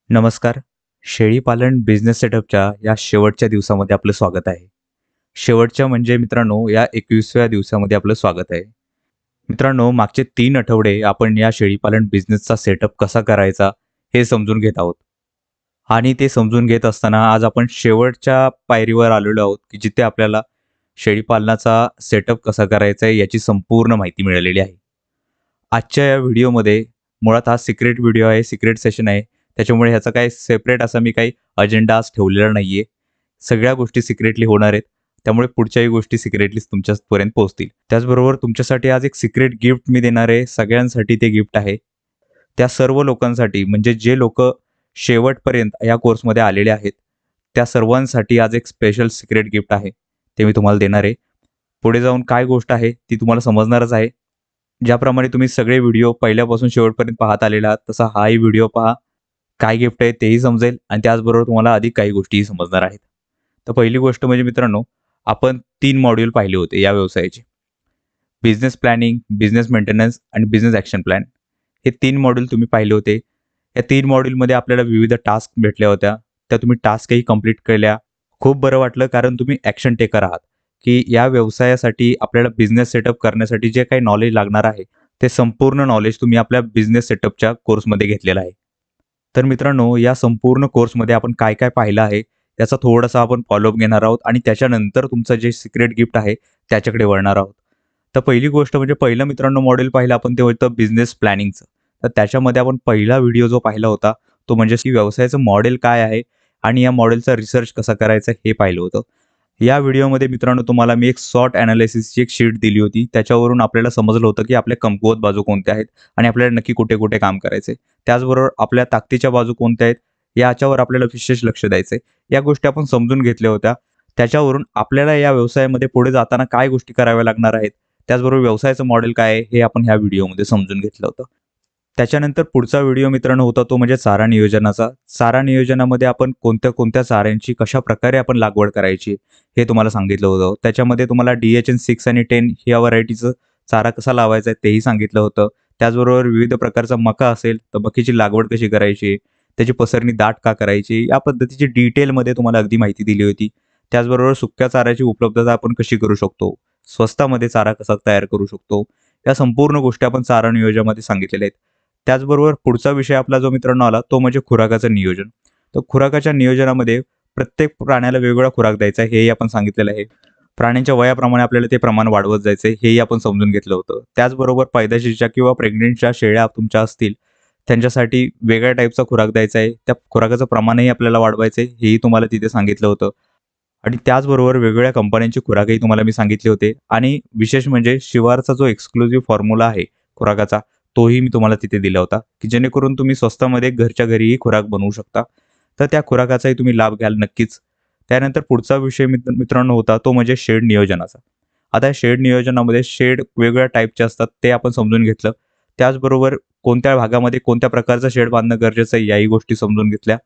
नमस्कार. शेळीपालन बिझनेस सेटअपच्या या शेवटच्या दिवसामध्ये आपलं स्वागत आहे. शेवटच्या म्हणजे मित्रांनो या 21व्या दिवसामध्ये आपलं स्वागत आहे. मित्रांनो मागचे 3 आठवडे आपण या शेळीपालन बिझनेसचा सेटअप कसा करायचा हे समजून घेत आहोत. आणि ते समजून घेत असताना आज आपण शेवटच्या पायरीवर आलेलो आहोत, की जिथे आपल्याला शेळीपालनाचा सेटअप कसा करायचा आहे याची संपूर्ण माहिती मिळालेली आहे. आजच्या या व्हिडिओमध्ये मुळात हा सिक्रेट व्हिडिओ आहे, सिक्रेट सेशन आहे. त्याच्यामुळे ह्याचा काही सेपरेट असा मी काही अजेंडा आज ठेवलेला नाहीये. सगळ्या गोष्टी सिक्रेटली होणार आहेत. त्यामुळे पुढच्याही गोष्टी सिक्रेटलीच तुमच्यापर्यंत पोहोचतील. त्याचबरोबर तुमच्यासाठी आज एक सिक्रेट गिफ्ट मी देणार आहे. सगळ्यांसाठी ते गिफ्ट आहे. त्या सर्व लोकांसाठी म्हणजे जे लोकं शेवटपर्यंत या कोर्समध्ये आलेले आहेत, त्या सर्वांसाठी आज एक स्पेशल सिक्रेट गिफ्ट आहे. ते मी तुम्हाला देणार आहे. पुढे जाऊन काय गोष्ट आहे ती तुम्हाला समजणारच आहे. ज्याप्रमाणे तुम्ही सगळे व्हिडिओ पहिल्यापासून शेवटपर्यंत पाहत आलेला आहात, तसा हाही व्हिडिओ पहा. काय गिफ्ट आहे तेही समजेल आणि त्याचबरोबर तुम्हाला अधिक काही गोष्टीही समजणार आहेत. तर पहिली गोष्ट म्हणजे मित्रांनो, आपण 3 मॉड्यूल पाहिले होते या व्यवसायाचे. बिझनेस प्लॅनिंग, बिझनेस मेंटेनन्स आणि बिझनेस ॲक्शन प्लॅन. हे 3 मॉड्यूल तुम्ही पाहिले होते. या 3 मॉड्यूलमध्ये आपल्याला विविध टास्क भेटल्या होत्या. त्या तुम्ही टास्कही कंप्लीट केल्या. खूप बरं वाटलं कारण तुम्ही ॲक्शन टेकर आहात, की या व्यवसायासाठी आपल्याला बिझनेस सेटअप करण्यासाठी जे काही नॉलेज लागणार आहे, ते संपूर्ण नॉलेज तुम्ही आपल्या बिझनेस सेटअपच्या कोर्समध्ये घेतलेलं आहे. तर मित्रांनो, या संपूर्ण कोर्समध्ये आपण काय-काय पाहिलं आहे, याचा थोडासा आपण फॉलोअप घेणार आहोत आणि त्याच्यानंतर तुमचं जे सिक्रेट गिफ्ट आहे, त्याच्याकडे वळणार आहोत. तर पहिली गोष्ट म्हणजे पहिलं मित्रांनो मॉडेल पाहिलं आपण ते होतं बिझनेस प्लॅनिंगचं. तर त्याच्यामध्ये आपण पहिला व्हिडिओ जो पाहिला होता, तो म्हणजे की व्यवसायाचं मॉडेल काय आहे आणि या मॉडेलचा रिसर्च कसा करायचा हे पाहिलं होतं. या व्हिडिओमध्ये मित्रांनो तुम्हाला मी एक सॉट एनालिसिसची एक शीट दिली होती. त्याच्यावरून आपल्याला समजलं होतं, की आपल्या कमकुवत बाजू कोणत्या आहेत आणि आपल्याला नक्की कुठे-कुठे काम करायचंय. त्याचबरोबर आपल्या ताकदीच्या बाजू कोणत्या आहेत, याच्यावर आपल्याला विशेष लक्ष द्यायचंय. या गोष्टी आपण समजून घेतल्या होत्या. त्याच्यावरून आपल्याला या व्यवसायामध्ये पुढे जाताना काय गोष्टी कराव्या लागणार आहेत, त्याचबरोबर व्यवसायाचं मॉडेल काय आहे, हे आपण ह्या व्हिडिओमध्ये समजून घेतलं होतं. त्याच्यानंतर पुढचा व्हिडिओ मित्रांनो होता तो म्हणजे चारा नियोजनाचा. चारा नियोजनामध्ये आपण कोणत्या-कोणत्या चाऱ्यांची कशाप्रकारे आपण लागवड करायची, हे तुम्हाला सांगितलं होतं. त्याच्यामध्ये तुम्हाला DHN 6 आणि 10 या व्हरायटीचं चारा कसा लावायचा आहे तेही सांगितलं होतं. त्याचबरोबर विविध प्रकारचा मका असेल, तर मकीची लागवड कशी करायची, त्याची पसरणी दाट का करायची, या पद्धतीची डिटेलमध्ये तुम्हाला अगदी माहिती दिली होती. त्याचबरोबर सुक्या चाऱ्याची उपलब्धता आपण कशी करू शकतो, स्वस्तामध्ये चारा कसा तयार करू शकतो, या संपूर्ण गोष्टी आपण चारा नियोजनामध्ये सांगितलेल्या आहेत. त्याचबरोबर पुढचा विषय आपला जो मित्रांनो आला तो म्हणजे खुराकाचं नियोजन. तर खुराकाच्या नियोजनामध्ये प्रत्येक प्राण्याला वेगवेगळा खुराक द्यायचा हेही आपण सांगितलेलं आहे. प्राण्यांच्या वयाप्रमाणे आपल्याला ते प्रमाण वाढवत जायचं हेही आपण समजून घेतलं होतं. त्याचबरोबर पैदाशीच्या किंवा प्रेग्नंटच्या शेळ्या तुमच्या असतील, त्यांच्यासाठी वेगळ्या टाईपचा खुराक द्यायचा आहे. त्या खुराकाचं प्रमाणही आपल्याला वाढवायचं आहे, हेही तुम्हाला तिथे सांगितलं होतं. आणि त्याचबरोबर वेगवेगळ्या कंपन्यांची खुराकही तुम्हाला मी सांगितले होते आणि विशेष म्हणजे शिवारचा जो एक्सक्लुझिव्ह फॉर्म्युला आहे खुराकाचा, तोही मी तुम्हाला तिथे दिला होता, की जेणेकरून तुम्ही स्वस्तामध्ये घरच्या घरीही खुराक बनवू शकता. तर त्या खुराकाचाही तुम्ही लाभ घ्याल नक्कीच. त्यानंतर पुढचा विषय मित्रांनो होता तो म्हणजे शेड नियोजनाचा. आता शेड नियोजनामध्ये शेड वेगवेगळ्या टाईपचे असतात ते आपण समजून घेतलं. त्याचबरोबर कोणत्या भागामध्ये कोणत्या प्रकारचं शेड बांधणं गरजेचं आहे याही गोष्टी समजून घेतल्या.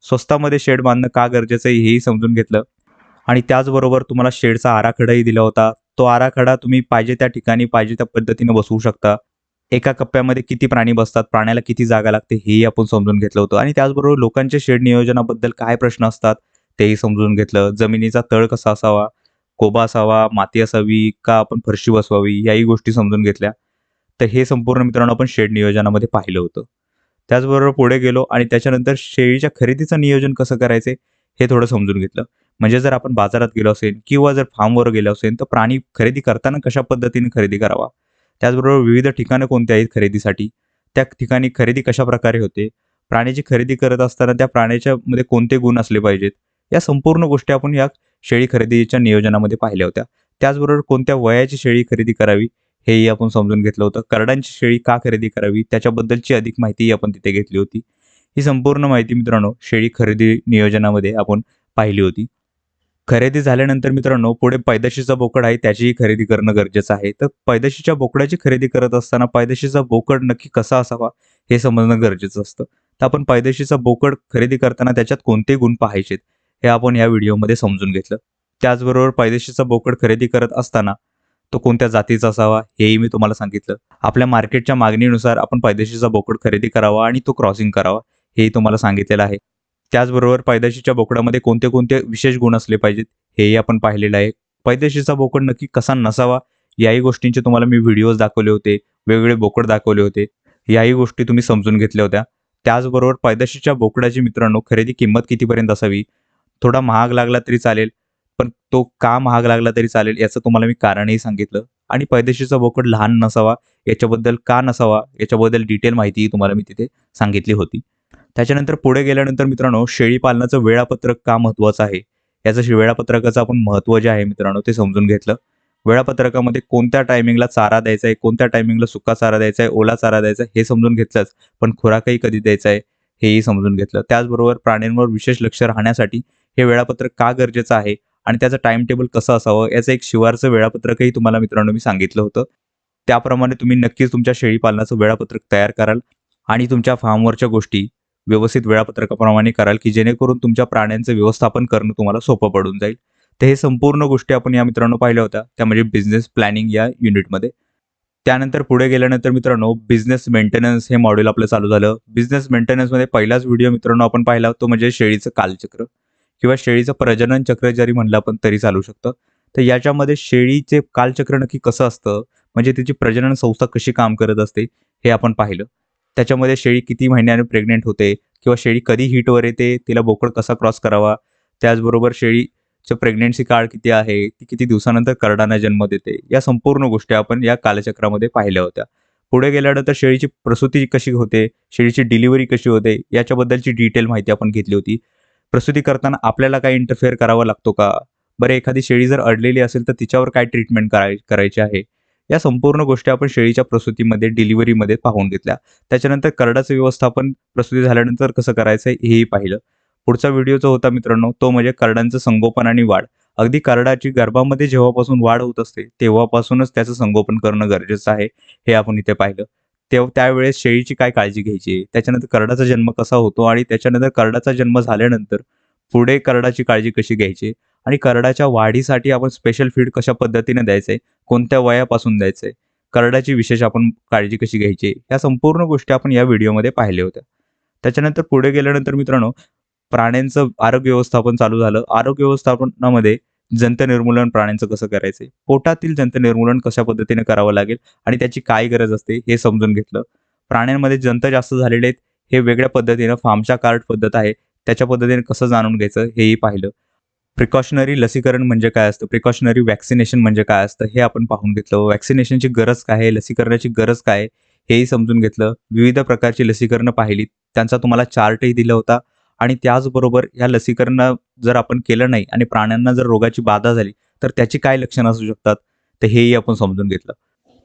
स्वस्तामध्ये शेड बांधणं का गरजेचं आहे हेही समजून घेतलं. आणि त्याचबरोबर तुम्हाला शेडचा आराखडाही दिला होता. तो आराखडा तुम्ही पाहिजे त्या ठिकाणी पाहिजे त्या पद्धतीने बसवू शकता. एका कप्प्यामध्ये किती प्राणी बसतात, प्राण्याला किती जागा लागते हेही आपण समजून घेतलं होतं आणि त्याचबरोबर लोकांच्या शेड नियोजनाबद्दल काय प्रश्न असतात तेही समजून घेतलं. जमिनीचा तळ कसा असावा, कोबा असावा, माती असावी का आपण फरशी बसवावी याही गोष्टी समजून घेतल्या. तर हे संपूर्ण मित्रांनो आपण शेड नियोजनामध्ये पाहिलं होतं. त्याचबरोबर पुढे गेलो आणि त्याच्यानंतर शेळीच्या खरेदीचं नियोजन कसं करायचे हे थोडं समजून घेतलं. म्हणजे जर आपण बाजारात गेलो असेल किंवा जर फार्मवर गेलो असेल, तर प्राणी खरेदी करताना कशा पद्धतीने खरेदी करावा. त्याचबरोबर विविध ठिकाणं कोणती आहेत खरेदीसाठी, त्या ठिकाणी खरेदी कशाप्रकारे होते, प्राण्याची खरेदी करत असताना त्या प्राण्याच्यामध्ये कोणते गुण असले पाहिजेत, या संपूर्ण गोष्टी आपण या शेळी खरेदीच्या नियोजनामध्ये पाहिल्या होत्या. त्याचबरोबर कोणत्या वयाची शेळी खरेदी करावी, हेही आपण समजून घेतलं होतं. करडांची शेळी का खरेदी करावी, त्याच्याबद्दलची अधिक माहितीही आपण तिथे घेतली होती. ही संपूर्ण माहिती मित्रांनो शेळी खरेदी नियोजनामध्ये आपण पाहिली होती. खरेदी झाल्यानंतर मित्रांनो पुढे पैदाशीचा बोकड आहे त्याचीही खरेदी करणं गरजेचं आहे. तर पैदाशीच्या बोकडाची खरेदी करत असताना पैदाशीचा बोकड नक्की कसा असावा हे समजणं गरजेचं असतं. तर आपण पैदाशीचा बोकड खरेदी करताना त्याच्यात कोणते गुण पाहायचेत हे आपण या व्हिडिओमध्ये समजून घेतलं. त्याचबरोबर पैदाशीचा बोकड खरेदी करत असताना तो कोणत्या जातीचा असावा हेही मी तुम्हाला सांगितलं. आपल्या मार्केटच्या मागणीनुसार आपण पैदाशीचा बोकड खरेदी करावा आणि तो क्रॉसिंग करावा हेही तुम्हाला सांगितलेलं आहे. त्याचबरोबर पैदाशीच्या बोकडामध्ये कोणते कोणते विशेष गुण असले पाहिजेत हेही आपण पाहिलेलं आहे. पैदाशीचा बोकड नक्की कसा नसावा याही गोष्टींचे तुम्हाला मी व्हिडिओज दाखवले होते, वेगवेगळे बोकड दाखवले होते. याही गोष्टी तुम्ही समजून घेतल्या होत्या. त्याचबरोबर पैदाशीच्या बोकडाची मित्रांनो खरेदी किंमत कितीपर्यंत असावी? थोडा महाग लागला तरी चालेल, पण तो का महाग लागला तरी चालेल याचं तुम्हाला मी कारणही सांगितलं आणि पैदाशीचा बोकड लहान नसावा याच्याबद्दल का नसावा याच्याबद्दल डिटेल माहितीही तुम्हाला मी तिथे सांगितली होती. त्याच्यानंतर पुढे गेल्यानंतर मित्रांनो शेळी पालनाचं वेळापत्रक का महत्त्वाचं आहे? याचं वेळापत्रकाचं आपण महत्त्व जे आहे मित्रांनो ते समजून घेतलं. वेळापत्रकामध्ये कोणत्या टायमिंगला चारा द्यायचा आहे, कोणत्या टायमिंगला सुका चारा द्यायचा आहे, ओला चारा द्यायचा आहे हे समजून घेतलंच, पण खुराकही कधी द्यायचा आहे हेही समजून घेतलं. त्याचबरोबर प्राण्यांवर विशेष लक्ष राहण्यासाठी हे वेळापत्रक का गरजेचं आहे आणि त्याचं टाईम टेबल कसं असावं याचं एक शिवारचं वेळापत्रकही तुम्हाला मित्रांनो मी सांगितलं होतं. त्याप्रमाणे तुम्ही नक्कीच तुमच्या शेळी पालनाचं वेळापत्रक तयार कराल आणि तुमच्या फार्मवरच्या गोष्टी व्यवस्थित वेळापत्रकाप्रमाणे कराल, की जेणेकरून तुमच्या प्राण्यांचं व्यवस्थापन करणं तुम्हाला सोपं पडून जाईल. तर हे संपूर्ण गोष्टी आपण या मित्रांनो पाहिल्या होत्या, त्या म्हणजे बिझनेस प्लॅनिंग या युनिटमध्ये. त्यानंतर पुढे गेल्यानंतर मित्रांनो बिझनेस मेंटेनन्स हे मॉड्यूल आपलं चालू झालं. बिझनेस मेंटेनन्समध्ये पहिलाच व्हिडिओ मित्रांनो आपण पाहिला तो म्हणजे शेळीचं कालचक्र किंवा शेळीचं प्रजनन चक्र जरी म्हणलं आपण तरी चालू शकतं. तर याच्यामध्ये शेळीचे कालचक्र नक्की कसं असतं, म्हणजे तिची प्रजनन संस्था कशी काम करत असते हे आपण पाहिलं. त्याच्यामध्ये शेळी किती महिन्याने प्रेग्नेंट होते किंवा शेळी कधी हीटवर येते, तिला बोकड कसा क्रॉस करावा, त्याचबरोबर शेळीचं प्रेग्नेन्सी काळ किती आहे, ती किती दिवसानंतर करडांना जन्म देते, या संपूर्ण गोष्टी आपण या कालचक्रामध्ये पाहिल्या होत्या. पुढे गेल्यानंतर शेळीची प्रसूती कशी होते, शेळीची डिलिव्हरी कशी होते याच्याबद्दलची डिटेल माहिती आपण घेतली होती. प्रसूती करताना आपल्याला काय इंटरफेअर करावा लागतो का? बरं एखादी शेळी जर अडलेली असेल तर तिच्यावर काय ट्रीटमेंट करायची आहे? या संपूर्ण गोष्टी आपण शेळीच्या प्रसूतीमध्ये, डिलिव्हरीमध्ये पाहून घेतल्या. त्याच्यानंतर करडाचं व्यवस्थापन प्रसूती झाल्यानंतर कसं करायचं हेही पाहिलं. पुढचा व्हिडिओ जो होता मित्रांनो तो म्हणजे करडांचं संगोपन आणि वाढ. अगदी करडाची गर्भामध्ये जेव्हापासून वाढ होत असते तेव्हापासूनच त्याचं संगोपन करणं गरजेचं आहे हे आपण इथे पाहिलं. त्यावेळेस शेळीची काय काळजी घ्यायची, त्याच्यानंतर करडाचा जन्म कसा होतो आणि त्याच्यानंतर करडाचा जन्म झाल्यानंतर पुढे करडाची काळजी कशी घ्यायची आणि करडाच्या वाढीसाठी आपण स्पेशल फीड कशा पद्धतीने द्यायचंय, कोणत्या वयापासून द्यायचंय, करडाची विशेष आपण काळजी कशी घ्यायची, या संपूर्ण गोष्टी आपण या व्हिडिओमध्ये पाहिल्या होत्या. त्याच्यानंतर पुढे गेल्यानंतर मित्रांनो प्राण्यांचं आरोग्य व्यवस्थापन चालू झालं. आरोग्य व्यवस्थापनामध्ये जंत निर्मूलन प्राण्यांचं कसं करायचंय, पोटातील जंत निर्मूलन कशा पद्धतीने करावं लागेल आणि त्याची काय गरज असते हे समजून घेतलं. प्राण्यांमध्ये जंत जास्त झालेले आहेत हे वेगळ्या पद्धतीनं फार्मच्या कार्ड पद्धत आहे त्याच्या पद्धतीने कसं जाणून घ्यायचं हेही पाहिलं. प्रिकॉशनरी लसीकरण म्हणजे काय असतं, प्रिकॉशनरी व्हॅक्सिनेशन म्हणजे काय असतं हे आपण पाहून घेतलं. व्हॅक्सिनेशनची गरज काय आहे, लसीकरणाची गरज काय आहे हेही समजून घेतलं. विविध प्रकारची लसीकरणं पाहिली, त्यांचा तुम्हाला चार्टही दिला होता आणि त्याचबरोबर या लसीकरण जर आपण केलं नाही आणि प्राण्यांना जर रोगाची बाधा झाली तर त्याची काय लक्षणं असू शकतात तर हेही आपण समजून घेतलं.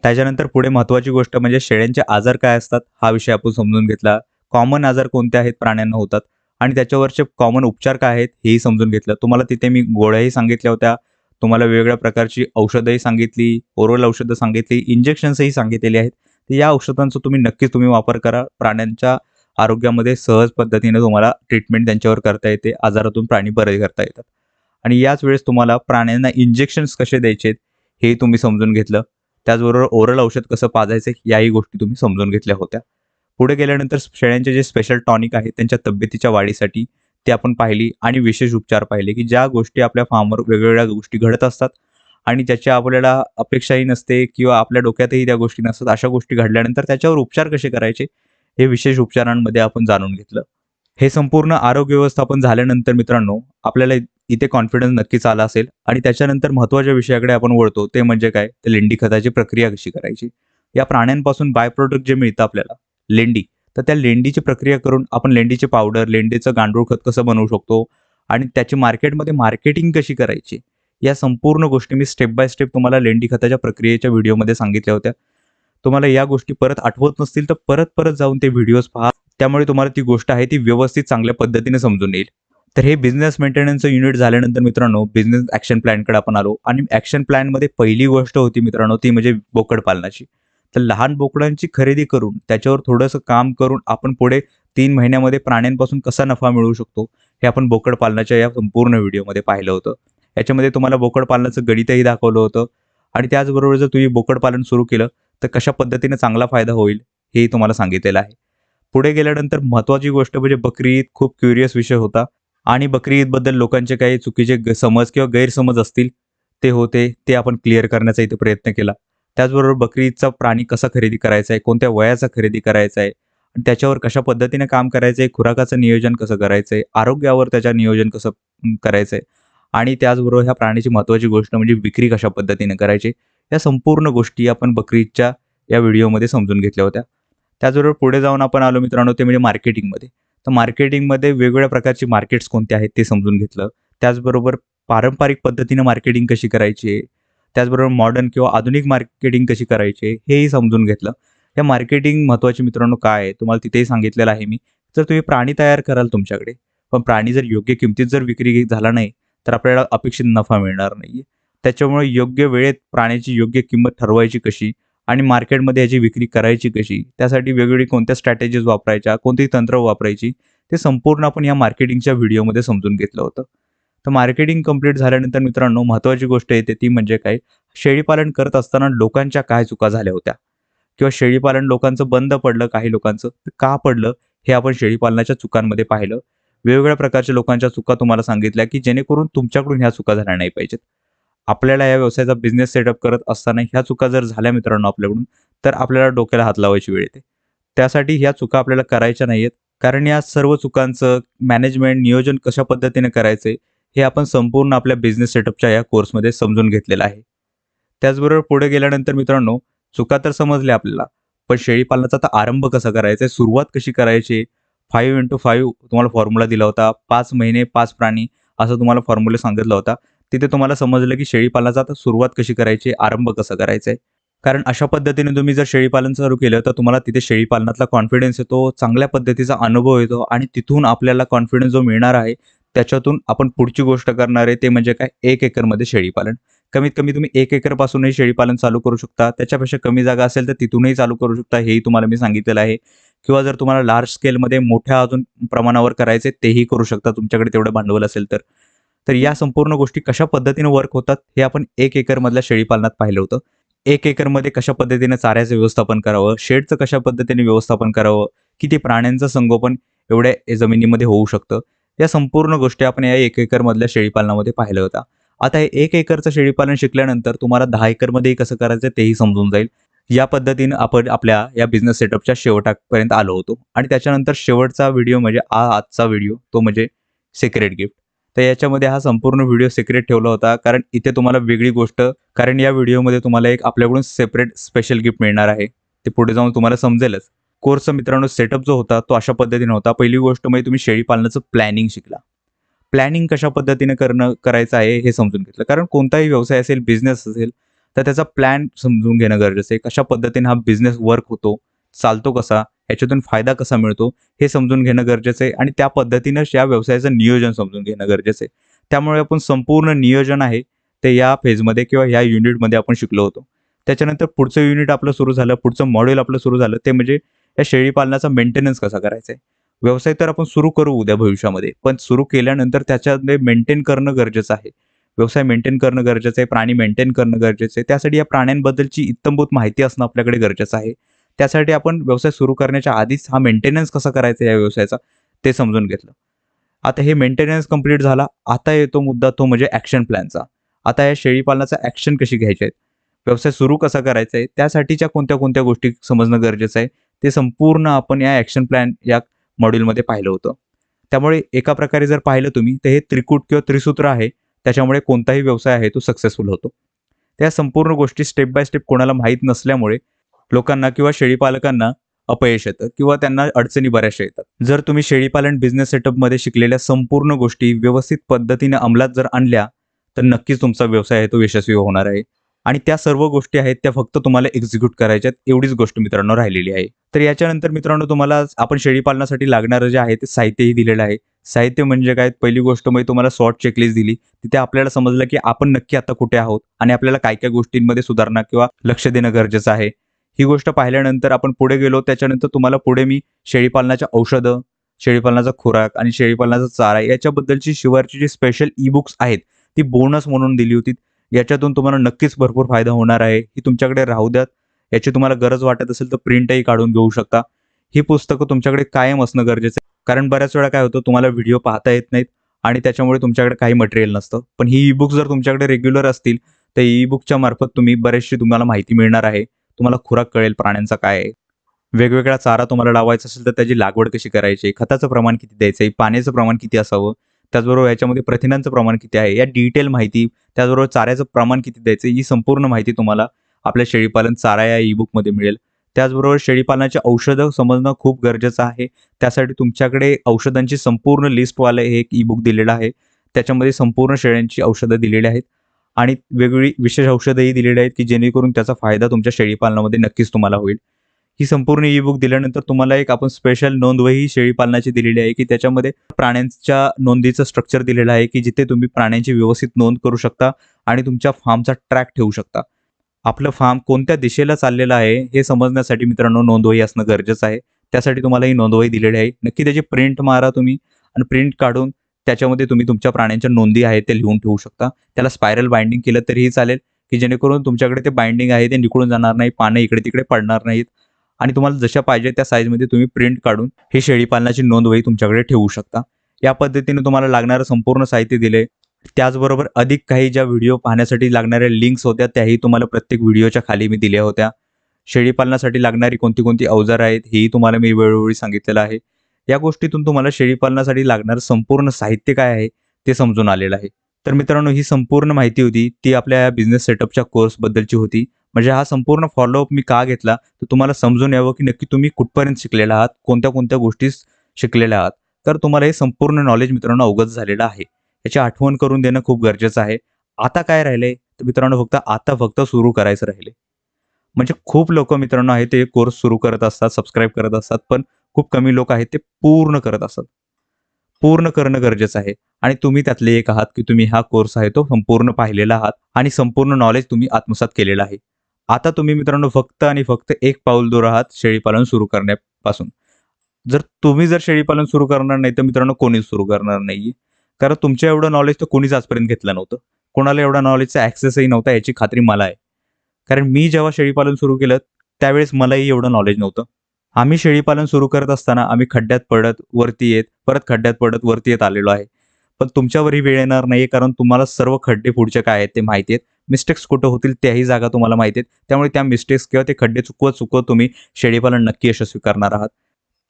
त्याच्यानंतर पुढे महत्त्वाची गोष्ट म्हणजे शेळ्यांचे आजार काय असतात हा विषय आपण समजून घेतला. कॉमन आजार कोणते आहेत प्राण्यांना होतात आणि त्याच्यावरचे कॉमन उपचार काय आहेत हेही समजून घेतलं. तुम्हाला तिथे मी गोळ्याही सांगितल्या होत्या, तुम्हाला वेगवेगळ्या प्रकारची औषधंही सांगितली, ओरल औषधं सांगितली, इंजेक्शन्सही सांगितलेली आहेत. तर या औषधांचा नक्कीच तुम्ही वापर करा. प्राण्यांच्या आरोग्यामध्ये सहज पद्धतीने तुम्हाला ट्रीटमेंट त्यांच्यावर करता येते, आजारातून प्राणी बरे करता येतात. आणि याच वेळेस तुम्हाला प्राण्यांना इंजेक्शन्स कसे द्यायचे हे तुम्ही समजून घेतलं. त्याचबरोबर ओरल औषध कसं पाजायचं याही गोष्टी तुम्ही समजून घेतल्या होत्या. पुढे गेल्यानंतर शेळ्यांचे जे स्पेशल टॉनिक आहे त्यांच्या तब्येतीच्या वाढीसाठी ते आपण पाहिली आणि विशेष उपचार पाहिले, की ज्या गोष्टी आपल्या फार्मवर वेगवेगळ्या गोष्टी घडत असतात आणि ज्याच्या आपल्याला अपेक्षाही नसते किंवा आपल्या डोक्यातही त्या गोष्टी नसतात, अशा गोष्टी घडल्यानंतर त्याच्यावर उपचार कसे करायचे हे विशेष उपचारांमध्ये आपण जाणून घेतलं. हे संपूर्ण आरोग्य व्यवस्थापन झाल्यानंतर मित्रांनो आपल्याला इथे कॉन्फिडन्स नक्कीच आला असेल आणि त्याच्यानंतर महत्त्वाच्या विषयाकडे आपण वळतो ते म्हणजे काय, तर लेंडी खताची प्रक्रिया कशी करायची. या प्राण्यांपासून बाय प्रोडक्ट जे मिळतं आपल्याला लेंडी, तर त्या लेंडीची प्रक्रिया करून आपण लेंडीचे पावडर, लेंडीचं गांडूळ खत कसं बनवू शकतो आणि त्याची मार्केटमध्ये मार्केटिंग कशी करायची, या संपूर्ण गोष्टी मी स्टेप बाय स्टेप तुम्हाला लेंडी खताच्या प्रक्रियेच्या व्हिडिओमध्ये सांगितल्या होत्या. तुम्हाला या गोष्टी परत आठवत नसतील तर परत परत जाऊन ते व्हिडिओज पहा, त्यामुळे तुम्हाला ती गोष्ट आहे ती व्यवस्थित चांगल्या पद्धतीने समजून येईल. तर हे बिझनेस मेंटेनन्सचं युनिट झाल्यानंतर मित्रांनो बिझनेस ॲक्शन प्लॅनकडे आपण आलो आणि ॲक्शन प्लॅनमध्ये पहिली गोष्ट होती मित्रांनो ती म्हणजे बोकड पालनाची. तर लहान बोकडांची खरेदी करून त्याच्यावर थोडंसं काम करून आपण पुढे 3 महिन्यामध्ये प्राण्यांपासून कसा नफा मिळवू शकतो हे आपण बोकड पालनाच्या या संपूर्ण व्हिडिओमध्ये पाहिलं होतं. याच्यामध्ये तुम्हाला बोकड पालनाचं गणितही दाखवलं होतं आणि त्याचबरोबर जर तुम्ही बोकड पालन सुरू केलं तर कशा पद्धतीने चांगला फायदा होईल हेही तुम्हाला सांगितलेलं आहे. पुढे गेल्यानंतर महत्त्वाची गोष्ट म्हणजे बकरी ईद खूप क्युरियस विषय होता आणि बकरी ईदबद्दल लोकांचे काही चुकीचे समज किंवा गैरसमज असतील ते होते, ते आपण क्लिअर करण्याचा इथे प्रयत्न केला. त्याचबरोबर बकरी ईदचा प्राणी कसा खरेदी करायचा आहे, कोणत्या वयाचा खरेदी करायचा आहे आणि त्याच्यावर कशा पद्धतीने काम करायचं आहे, खुराकाचं नियोजन कसं करायचं आहे, आरोग्यावर त्याच्या नियोजन कसं करायचं आहे आणि त्याचबरोबर ह्या प्राण्याची महत्त्वाची गोष्ट म्हणजे विक्री कशा पद्धतीने करायची. या संपूर्ण गोष्टी आपण बकरी ईदच्या या व्हिडिओमध्ये समजून घेतल्या होत्या. त्याचबरोबर पुढे जाऊन आपण आलो मित्रांनो ते म्हणजे मार्केटिंगमध्ये. तर मार्केटिंगमध्ये वेगवेगळ्या प्रकारची मार्केट्स कोणते आहेत ते समजून घेतलं. त्याचबरोबर पारंपरिक पद्धतीने मार्केटिंग कशी करायची आहे, त्याचबरोबर मॉडर्न किंवा आधुनिक मार्केटिंग कशी करायची आहे, हेही समजून घेतलं. या मार्केटिंग महत्त्वाची मित्रांनो काय आहे, तुम्हाला तिथेही सांगितलेलं आहे मी. जर तुम्ही प्राणी तयार कराल तुमच्याकडे, पण प्राणी जर योग्य किमतीत जर विक्री झाला नाही, तर आपल्याला अपेक्षित नफा मिळणार नाहीये. त्याच्यामुळे योग्य वेळेत प्राण्याची योग्य किंमत ठरवायची कशी आणि मार्केटमध्ये याची विक्री करायची कशी, त्यासाठी वेगवेगळी कोणत्या स्ट्रॅटेजीज वापरायच्या, कोणती तंत्र वापरायची, ते संपूर्ण आपण या मार्केटिंगच्या व्हिडिओमध्ये समजून घेतलं होतं. तर मार्केटिंग कंप्लीट झाल्यानंतर मित्रांनो महत्त्वाची गोष्ट येते ती म्हणजे काय, शेळीपालन करत असताना लोकांच्या काय चुका झाल्या होत्या किंवा शेळीपालन लोकांचं बंद पडलं काही लोकांचं, तर का पडलं हे आपण शेळीपालनाच्या चुकांमध्ये पाहिलं. वेगवेगळ्या प्रकारच्या लोकांच्या चुका तुम्हाला सांगितल्या, की जेणेकरून तुमच्याकडून ह्या चुका झाल्या नाही पाहिजेत. आपल्याला या व्यवसायाचा बिझनेस सेटअप करत असताना ह्या चुका जर झाल्या मित्रांनो आपल्याकडून, तर आपल्याला डोक्याला हात लावायची वेळ येते. त्यासाठी ह्या चुका आपल्याला करायच्या नाहीयेत. कारण या सर्व चुकांचं मॅनेजमेंट, नियोजन कशा पद्धतीने करायचे, हे आपण संपूर्ण आपल्या बिझनेस सेटअपच्या या कोर्समध्ये समजून घेतलेलं आहे. त्याचबरोबर पुढे गेल्यानंतर मित्रांनो, चुका तर समजल्या आपल्याला, पण शेळीपालनाचा आता आरंभ कसा करायचा आहे, सुरुवात कशी करायची? 5x5 तुम्हाला फॉर्म्युला दिला होता. 5 महिने 5 प्राणी असं तुम्हाला फॉर्म्युला सांगितला होता. तिथे तुम्हाला समजलं की शेळीपालनाचा आता सुरुवात कशी करायची, आरंभ कसा करायचा आहे. कारण अशा पद्धतीने तुम्ही जर शेळीपालन चालू केलं, तर तुम्हाला तिथे शेळीपालनातला कॉन्फिडन्स येतो, चांगल्या पद्धतीचा अनुभव येतो आणि तिथून आपल्याला कॉन्फिडन्स जो मिळणार आहे, त्याच्यातून आपण पुढची गोष्ट करणार आहे, ते म्हणजे काय 1 एकरमध्ये शेळीपालन. कमीत कमी तुम्ही 1 एकरपासूनही शेळीपालन चालू करू शकता. त्याच्यापेक्षा कमी जागा असेल, तर तिथूनही चालू करू शकता, हेही तुम्हाला मी सांगितलेलं आहे. किंवा जर तुम्हाला लार्ज स्केलमध्ये मोठ्या अजून प्रमाणावर करायचे, तेही करू शकता तुमच्याकडे तेवढं भांडवल असेल तर. तर या संपूर्ण गोष्टी कशा पद्धतीने वर्क होतात, हे आपण 1 एकरमधल्या शेळीपालनात पाहिलं होतं. 1 एकरमध्ये कशा पद्धतीने चाऱ्याचं व्यवस्थापन करावं, शेडचं कशा पद्धतीने व्यवस्थापन करावं, किती प्राण्यांचं संगोपन एवढ्या जमिनीमध्ये होऊ शकतं. या संपूर्ण गोष्टी आपण या 1 एकरमधल्या शेळीपालनामध्ये पाहिल्या होत्या. आता हे 1 एकरचं शेळीपालन शिकल्यानंतर तुम्हाला 10 एकरमध्येही कसं करायचं तेही समजून जाईल. या पद्धतीनं आपण आपल्या या बिझनेस सेटअपच्या शेवटापर्यंत आलो होतो आणि त्याच्यानंतर शेवटचा व्हिडिओ म्हणजे आजचा व्हिडिओ तो म्हणजे सिक्रेट गिफ्ट. तर याच्यामध्ये हा संपूर्ण व्हिडिओ सिक्रेट ठेवला होता कारण इथे तुम्हाला वेगळी गोष्ट कारण या व्हिडिओमध्ये तुम्हाला एक आपल्याकडून सेपरेट स्पेशल गिफ्ट मिळणार आहे. ते पुढे जाऊन तुम्हाला समजेलच. कोर्सचा मित्रांनो सेटअप जो होता तो अशा पद्धतीने होता. पहिली गोष्ट म्हणजे तुम्ही शेळीपालनाचं प्लॅनिंग शिकला. प्लॅनिंग कशा पद्धतीने करायचं आहे हे समजून घेतलं. कारण कोणताही व्यवसाय असेल, बिझनेस असेल, तर त्याचा प्लॅन समजून घेणं गरजेचं आहे. कशा पद्धतीने हा बिझनेस वर्क होतो, चालतो कसा, ह्याच्यातून फायदा कसा मिळतो, हे समजून घेणं गरजेचं आहे आणि त्या पद्धतीनं या व्यवसायाचं नियोजन समजून घेणं गरजेचं आहे. त्यामुळे आपण संपूर्ण नियोजन आहे ते या फेजमध्ये किंवा या युनिटमध्ये आपण शिकलो होतो. त्याच्यानंतर पुढचं युनिट आपलं सुरू झालं, पुढचं मॉड्यूल आपलं सुरू झालं ते म्हणजे या शेळीपालनाचा मेंटेनन्स कसा करायचा आहे. व्यवसाय तर आपण सुरू करू उद्या भविष्यामध्ये, पण सुरू केल्यानंतर त्याच्यामध्ये मेंटेन करणं गरजेचं आहे. व्यवसाय मेंटेन करणं गरजेचं आहे, प्राणी मेंटेन करणं गरजेचं आहे. त्यासाठी या प्राण्यांबद्दलची इत्थंभूत माहिती असणं आपल्याकडे गरजेचं आहे. त्यासाठी आपण व्यवसाय सुरू करण्याच्या आधीच हा मेंटेनन्स कसा करायचा या व्यवसायाचा ते समजून घेतलं. आता हे मेंटेनन्स कंप्लीट झाला. आता येतो मुद्दा तो म्हणजे ॲक्शन प्लॅनचा. आता या शेळीपालनाचा ॲक्शन कशी घ्यायची आहेत? व्यवसाय सुरू कसा करायचा आहे? त्यासाठीच्या कोणत्या-कोणत्या गोष्टी समजणं गरजेचं आहे. ते संपूर्ण आपण या ॲक्शन प्लॅन या मॉड्यूलमध्ये पाहिलं होतं. त्यामुळे एका प्रकारे जर पाहिलं तुम्ही तर हे त्रिकूट किंवा त्रिसूत्र आहे. त्याच्यामुळे कोणताही व्यवसाय आहे तो सक्सेसफुल होतो. त्या संपूर्ण गोष्टी स्टेप बाय स्टेप कोणाला माहीत नसल्यामुळे लोकांना किंवा शेळीपालकांना अपयश येतं किंवा त्यांना अडचणी बऱ्याचशा येतात. जर तुम्ही शेळीपालन बिझनेस सेटअपमध्ये शिकलेल्या संपूर्ण गोष्टी व्यवस्थित पद्धतीने अंमलात जर आणल्या, तर नक्कीच तुमचा व्यवसाय आहे तो यशस्वी होणार आहे. आणि त्या सर्व गोष्टी आहेत त्या फक्त तुम्हाला एक्झिक्यूट करायच्यात एवढीच गोष्ट मित्रांनो राहिलेली आहे. तर याच्यानंतर मित्रांनो तुम्हाला आपण शेळीपालनासाठी लागणारं जे आहे ते साहित्यही दिलेलं आहे. साहित्य म्हणजे काय? पहिली गोष्ट म्हणजे तुम्हाला सॉर्ट चेकलिस्ट दिली. तिथे आपल्याला समजलं की आपण नक्की आता कुठे आहोत आणि आपल्याला काय-काय गोष्टींमध्ये सुधारणा किंवा लक्ष देणं गरजेचं आहे. ही गोष्ट पाहिल्यानंतर आपण पुढे गेलो. त्याच्यानंतर तुम्हाला पुढे मी शेळीपालनाच्या औषधं, शेळीपालनाचा खुराक आणि शेळीपालनाचा चारा याच्याबद्दलची शिवारची जी स्पेशल ई-बुक्स आहेत, ती बोनस म्हणून दिली होती. याच्यातून तुम्हाला नक्कीच भरपूर फायदा होणार आहे. ही तुमच्याकडे राहू द्यात. याची तुम्हाला गरज वाटत असेल तर प्रिंटही काढून घेऊ शकता. ही पुस्तकं तुमच्याकडे कायम असणं गरजेचं आहे. कारण बऱ्याच वेळा काय होतं, तुम्हाला व्हिडिओ पाहता येत नाहीत आणि त्याच्यामुळे तुमच्याकडे काही मटेरियल नसतं. पण ही ई-बुक जर तुमच्याकडे रेग्युलर असतील, तर ई-बुकच्या मार्फत बरेचशी तुम्हाला माहिती मिळणार आहे. तुम्हाला खुराक कळेल प्राण्यांचा काय आहे. वेगवेगळा चारा तुम्हाला लावायचा असेल तर त्याची लागवड कशी करायची, खताचं प्रमाण किती द्यायचं आहे, पाण्याचं प्रमाण किती असावं, त्याचबरोबर याच्यामध्ये प्रथिनांचं प्रमाण किती आहे, या डिटेल माहिती, त्याचबरोबर चाऱ्याचं प्रमाण किती द्यायचं, ही संपूर्ण माहिती तुम्हाला आपल्या शेळीपालन चारा या ई-बुकमध्ये मिळेल. त्याचबरोबर शेळीपालनाची औषधं समजणं खूप गरजेचं आहे. त्यासाठी तुमच्याकडे औषधांची संपूर्ण लिस्टवालं हे एक ई-बुक दिलेलं आहे. त्याच्यामध्ये संपूर्ण शेळ्यांची औषधं दिलेली आहेत आणि वेगवेगळी विशेष औषधंही दिलेली आहेत, की जेणेकरून त्याचा फायदा तुमच्या शेळीपालनामध्ये नक्कीच तुम्हाला होईल. ही संपूर्ण ई-बुक दिल्यानंतर तुम्हाला एक आपण स्पेशल नोंदवही शेळीपालनाची दिलेली आहे, की त्याच्यामध्ये प्राण्यांच्या नोंदीचं स्ट्रक्चर दिलेलं आहे, की जिथे तुम्ही प्राण्यांची व्यवस्थित नोंद करू शकता आणि तुमच्या फार्मचा ट्रॅक ठेवू शकता. आपलं फार्म कोणत्या दिशेला चाललेलं आहे हे समजण्यासाठी मित्रांनो नोंदवही असणं गरजेचं आहे. त्यासाठी तुम्हाला ही नोंदवही दिलेली आहे. नक्की त्याची प्रिंट मारा तुम्ही आणि प्रिंट काढून त्याच्यामध्ये तुम्ही तुमच्या प्राण्यांच्या नोंदी आहेत ते लिहून ठेवू शकता. त्याला स्पायरल बाइंडिंग केलं तरीही चालेल, की जेणेकरून तुमच्याकडे ते बाइंडिंग आहे ते निघून जाणार नाही, पानं इकडे-तिकडे पडणार नाहीत आणि तुम्हाला जशा पाहिजे त्या साईजमध्ये तुम्ही प्रिंट काढून ही शेळीपालनाची नोंदवही तुमच्याकडे ठेवू शकता. या पद्धतीने तुम्हाला लागणारं संपूर्ण साहित्य दिले. त्याचबरोबर अधिक काही ज्या व्हिडिओ पाहण्यासाठी लागणाऱ्या लिंक्स होत्या त्याही तुम्हाला प्रत्येक व्हिडिओच्या खाली मी दिल्या होत्या. शेळीपालनासाठी लागणारी कोणती-कोणती अवजारं आहेत हेही तुम्हाला मी वेळोवेळी सांगितलेलं आहे. या गोष्टीतून तुम्हाला शेळीपालनासाठी लागणारं संपूर्ण साहित्य काय आहे ते समजून आलेलं आहे. तर मित्रांनो ही संपूर्ण माहिती होती ती आपल्या बिझनेस सेटअपच्या कोर्सबद्दलची होती. म्हणजे हा संपूर्ण फॉलोअप मी का घेतला तर तुम्हाला समजून यावं की नक्की तुम्ही कुठपर्यंत शिकलेला आहात, कोणत्या-कोणत्या गोष्टी शिकलेल्या आहात. तर तुम्हाला हे संपूर्ण नॉलेज मित्रांनो अवगत झालेलं आहे. याची आठवण करून देणं खूप गरजेचं आहे. आता काय राहिलंय तर मित्रांनो फक्त सुरू करायचं राहिलंय. म्हणजे खूप लोकं मित्रांनो आहेत ते कोर्स सुरू करत असतात, सबस्क्राईब करत असतात, पण खूप कमी लोक आहेत ते पूर्ण करत असतात. पूर्ण करणं गरजेचं आहे आणि तुम्ही त्यातले एक आहात, की तुम्ही हा कोर्स आहे तो संपूर्ण पाहिलेला आहात आणि संपूर्ण नॉलेज तुम्ही आत्मसात केलेलं आहे. आता तुम्ही मित्रांनो फक्त आणि फक्त एक पाऊल दूर आहात शेळीपालन सुरू करण्यापासून. जर शेळीपालन सुरू करणार नाही, तर मित्रांनो कोणीच सुरू करणार नाहीये. कारण तुमच्या एवढं नॉलेज तर कोणीच आजपर्यंत घेतलं नव्हतं. कोणाला एवढा नॉलेजचा ॲक्सेसही नव्हता याची खात्री मला आहे. कारण मी जेव्हा शेळीपालन सुरू केलं, त्यावेळेस मलाही एवढं नॉलेज नव्हतं. आम्ही शेळीपालन सुरू करत असताना आम्ही खड्ड्यात पडत, वरती येत, परत खड्ड्यात पडत, वरती येत आलेलो आहे. पण तुमच्यावर ही वेळ येणार नाहीये कारण तुम्हाला सर्व खड्डे पुढचे काय आहेत ते माहिती आहेत. मिस्टेक्स कुठं होतील त्याही जागा तुम्हाला माहिती आहेत. त्यामुळे त्या मिस्टेक्स किंवा ते खड्डे चुकवत तुम्ही शेळीपालन नक्की यशस्वी करणार आहात.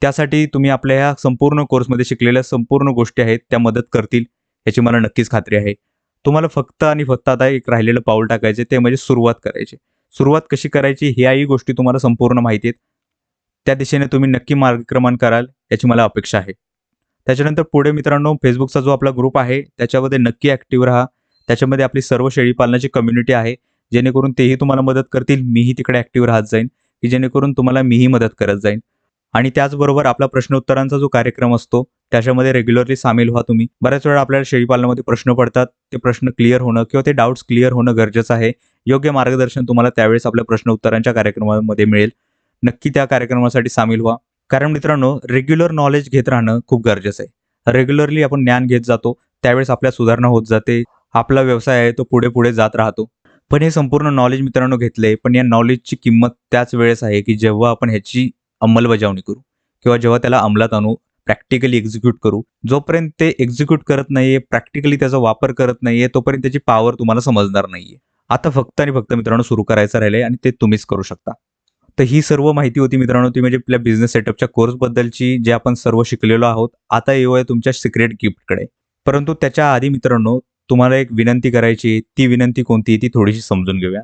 त्यासाठी तुम्ही आपल्या ह्या संपूर्ण कोर्समध्ये शिकलेल्या संपूर्ण गोष्टी आहेत त्या मदत करतील याची मला नक्कीच खात्री आहे. तुम्हाला फक्त आणि फक्त आता एक राहिलेलं पाऊल टाकायचे ते म्हणजे सुरुवात करायची. सुरुवात कशी करायची ह्याही गोष्टी तुम्हाला संपूर्ण माहिती आहेत. त्या दिशेने तुम्ही नक्की मार्गक्रमण कराल याची मला अपेक्षा आहे. त्याच्यानंतर पुढे मित्रांनो Facebookचा जो आपला ग्रुप आहे त्याच्यामध्ये नक्की ॲक्टिव्ह राहा. त्याच्यामध्ये आपली सर्व शेळीपालनाची कम्युनिटी आहे. जेणेकरून तेही तुम्हाला मदत करतील. मीही तिकडे ॲक्टिव्ह राहत जाईन, की जेणेकरून तुम्हाला मीही मदत करत जाईन. आणि त्याचबरोबर आपला प्रश्नोत्तरांचा जो कार्यक्रम असतो त्याच्यामध्ये रेग्युलरली सामील व्हा तुम्ही. बऱ्याच वेळा आपल्याला शेळीपालनामध्ये प्रश्न पडतात. ते प्रश्न क्लिअर होणं किंवा ते डाउट्स क्लिअर होणं गरजेचं आहे. योग्य मार्गदर्शन तुम्हाला त्यावेळेस आपल्या प्रश्नोत्तरांच्या कार्यक्रमामध्ये मिळेल. नक्की त्या कार्यक्रमासाठी सामील व्हा. कारण मित्रांनो रेग्युलर नॉलेज घेत राहणं खूप गरजेचं आहे. रेग्युलरली आपण ज्ञान घेत जातो, त्यावेळेस आपल्या सुधारणा होत जाते. आपला व्यवसाय आहे तो पुढे-पुढे जात राहतो. पण हे संपूर्ण नॉलेज मित्रांनो घेतलंय, पण या नॉलेजची किंमत त्याच वेळेस आहे, की जेव्हा आपण ह्याची अंमलबजावणी करू किंवा जेव्हा त्याला अंमलात आणू, प्रॅक्टिकली एक्झिक्यूट करू. जोपर्यंत ते एक्झिक्यूट करत नाहीये, प्रॅक्टिकली त्याचा वापर करत नाहीये, तोपर्यंत त्याची पॉवर तुम्हाला समजणार नाहीये. आता फक्त आणि फक्त मित्रांनो सुरू करायचं राहिलंय आणि ते तुम्हीच करू शकता. तर ही सर्व माहिती होती मित्रांनो ती म्हणजे आपल्या बिझनेस सेटअपच्या कोर्सबद्दलची जे आपण सर्व शिकलेलो आहोत. आता येऊया तुमच्या सिक्रेट गिफ्टकडे. परंतु त्याच्या आधी मित्रांनो तुम्हाला एक विनंती करायची ती विनंती कोणती ती थोडीशी समजून घेऊया.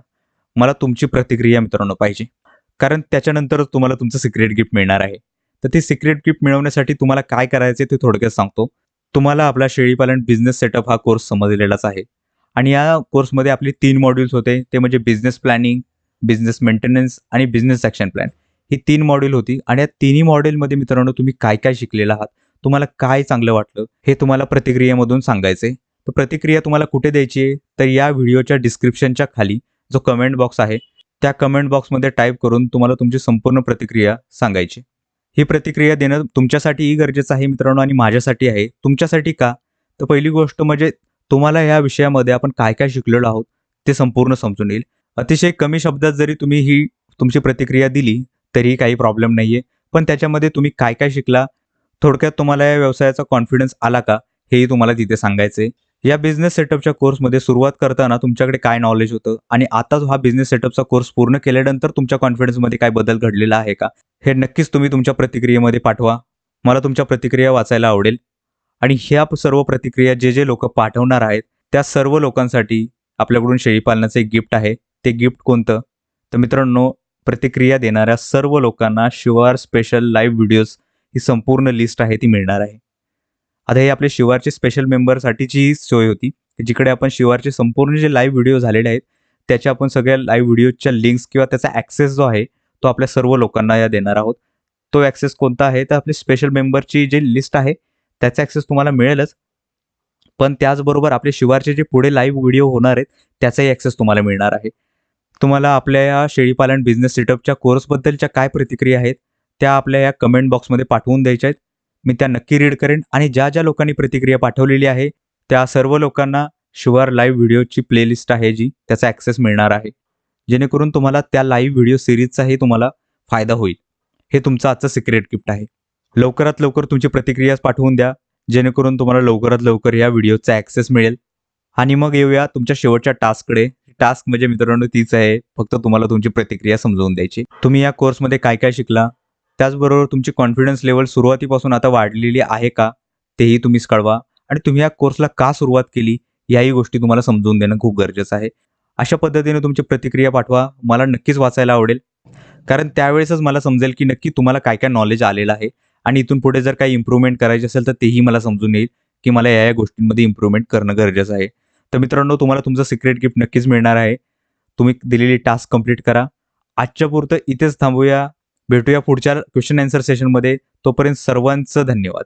मला तुमची प्रतिक्रिया मित्रांनो पाहिजे. कारण त्याच्यानंतरच तुम्हाला तुमचं सिक्रेट गिफ्ट मिळणार आहे. तर ते सिक्रेट गिफ्ट मिळवण्यासाठी तुम्हाला काय करायचे ते थोडक्यात सांगतो. तुम्हाला आपला शेळीपालन बिझनेस सेटअप हा कोर्स समजलेलाच आहे. आणि या कोर्समध्ये आपली 3 मॉड्यूल्स होते. ते म्हणजे बिझनेस प्लॅनिंग, बिझनेस मेंटेनन्स आणि बिझनेस ॲक्शन प्लॅन. ही 3 मॉड्यूल होती आणि या तिन्ही मॉड्यूलमध्ये मित्रांनो तुम्ही काय-काय शिकलेला आहात, तुम्हाला काय चांगलं वाटलं, हे तुम्हाला प्रतिक्रियेमधून सांगायचंय. तर प्रतिक्रिया तुम्हाला कुठे द्यायची आहे, तर या व्हिडिओच्या डिस्क्रिप्शनच्या खाली जो कमेंट बॉक्स आहे, त्या कमेंट बॉक्समध्ये टाइप करून तुम्हाला तुमची संपूर्ण प्रतिक्रिया सांगायची. ही प्रतिक्रिया देणं तुमच्यासाठीही गरजेचं आहे मित्रांनो आणि माझ्यासाठी आहे. तुमच्यासाठी का? तर पहिली गोष्ट म्हणजे तुम्हाला या विषयामध्ये आपण काय-काय शिकलेलो आहोत, ते संपूर्ण समजून येईल. अतिशय कमी शब्दात जरी तुम्ही ही तुमची प्रतिक्रिया दिली, तरीही काही प्रॉब्लेम नाहीये. पण त्याच्यामध्ये तुम्ही काय काय शिकला, थोडक्यात तुम्हाला या व्यवसायाचा कॉन्फिडन्स आला का, हेही तुम्हाला तिथे सांगायचंय. या बिझनेस सेटअपच्या कोर्समध्ये सुरुवात करताना तुमच्याकडे काय नॉलेज होतं आणि आता हा बिझनेस सेटअपचा कोर्स पूर्ण केल्यानंतर तुमच्या कॉन्फिडन्समध्ये काय बदल घडलेला आहे का, हे नक्कीच तुम्ही तुमच्या प्रतिक्रियेमध्ये पाठवा. मला तुमच्या प्रतिक्रिया वाचायला आवडेल. आणि ह्या सर्व प्रतिक्रिया जे लोकं पाठवणार आहेत, त्या सर्व लोकांसाठी आपल्याकडून शेळीपालनाचं एक गिफ्ट आहे. ते गिफ्ट कोणतं? तर मित्रांनो, प्रतिक्रिया देणाऱ्या सर्व लोकांना शिवार स्पेशल लाईव्ह व्हिडिओज ही संपूर्ण लिस्ट आहे ती मिळणार आहे. आता हे आपले शिवारचे स्पेशल मेंबरसाठीची ही सोय होती, जिकडे आपण शिवारचे संपूर्ण जे लाईव्ह व्हिडिओ झालेले आहेत, त्याच्या आपण सगळ्या लाईव्ह व्हिडिओच्या लिंक्स किंवा त्याचा ॲक्सेस जो आहे, तो आपल्या सर्व लोकांना या देणार आहोत. तो ॲक्सेस कोणता आहे? तर आपली स्पेशल मेंबरची जी लिस्ट आहे, त्याचा ॲक्सेस तुम्हाला मिळेलच. पण त्याचबरोबर आपले शिवारचे जे पुढे लाईव्ह व्हिडिओ होणार आहेत, त्याचाही ॲक्सेस तुम्हाला मिळणार आहे. तुम्हाला आपल्या या शेळीपालन बिझनेस सेटअपच्या कोर्सबद्दलच्या काय प्रतिक्रिया आहेत, त्या आपल्या या कमेंट बॉक्समध्ये पाठवून द्यायच्या आहेत. मी त्या नक्की रीड करेन आणि ज्या लोकांनी प्रतिक्रिया पाठवलेली आहे, त्या सर्व लोकांना शिवार लाईव्ह व्हिडिओची प्लेलिस्ट आहे जी, त्याचा ॲक्सेस मिळणार आहे. जेणेकरून तुम्हाला त्या लाईव्ह व्हिडिओ सीरीजचाही तुम्हाला फायदा होईल. हे तुमचं आजचं सिक्रेट गिफ्ट आहे. लवकरात लवकर तुमची प्रतिक्रिया पाठवून द्या, जेणेकरून तुम्हाला लवकरात लवकर या व्हिडिओचा ॲक्सेस मिळेल. आणि मग येऊया तुमच्या शेवटच्या टास्ककडे. टास्क म्हणजे मित्रांनो तीच आहे, फक्त तुम्हाला तुमची प्रतिक्रिया समजावून द्यायची. तुम्ही या कोर्समध्ये काय काय शिकला, त्याचबरोबर तुमची कॉन्फिडन्स लेव्हल सुरुवातीपासून आता वाढलेली आहे का, तेही तुम्हीच कळवा. आणि तुम्ही या कोर्सला का सुरुवात केली, याही गोष्टी तुम्हाला समजून देणं खूप गरजेचं आहे. अशा पद्धतीने तुमची प्रतिक्रिया पाठवा. मला नक्कीच वाचायला आवडेल. कारण त्यावेळेसच मला समजेल की नक्की तुम्हाला काय काय नॉलेज आलेलं आहे आणि इथून पुढे जर काही इम्प्रूव्हमेंट करायची असेल तर तेही मला समजून येईल की मला या गोष्टींमध्ये इम्प्रूव्हमेंट करणं गरजेचं आहे. तर मित्रांनो, तुम्हाला तुमचं सिक्रेट गिफ्ट नक्कीच मिळणार आहे. तुम्ही दिलेली टास्क कंप्लीट करा. आजच्या पुरतं इथेच थांबूया. भेटूया पुढच्या क्वेश्चन आन्सर सेशनमध्ये. तोपर्यंत सर्वांचं धन्यवाद.